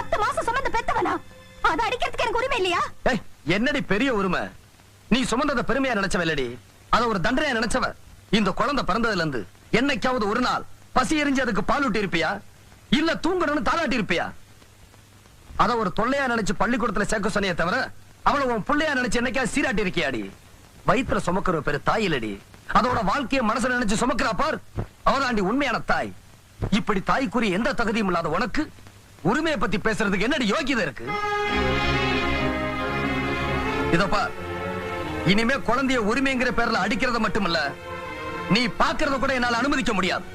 10 மாசம் சுமந்து பெத்தவனா? அத அடிக்கிறதுக்கு எனக்கு உரிமை இல்லையா? என்னடி பெரிய உரிமை? நீ சுமந்தத பெருமையா நினைச்சவல்லடி, அத ஒரு தண்டனையா நினைச்சவ. இந்த குழந்தை பிறந்ததுல இருந்து என்னைக்காவது ஒரு நாள் பசி எரிஞ்சு அதுக்கு பால் ஊட்டி இருப்பியா? இல்ல தூங்கணும்னு தாளாட்டி இருப்பியா? அத ஒரு தொல்லையா நினைச்சு பள்ளிக்கூடத்துல சேர்க்க சொன்னியே தவிர அவளை உன் புள்ளையா நினைச்சு என்னைக்கா சீராட்டி இருக்கியாடி? வயிற்றுல சுமக்கிற பேரு தாய் இல்லடி, அதோட வாழ்க்கைய மனசுல நினைச்சு சுமக்கிறா பார், அவதாண்டி உண்மையான தாய். இப்படி தாய்க்குரிய எந்த தகுதியும் இல்லாத உனக்கு உரிமையை பத்தி பேசுறதுக்கு என்னடி யோகியதை இருக்கு? இதப்பா, இனிமே குழந்தைய உரிமைங்கிற பேர்ல அடிக்கிறத மட்டுமல்ல, நீ பாக்குறத கூட என்னால அனுமதிக்க முடியாது.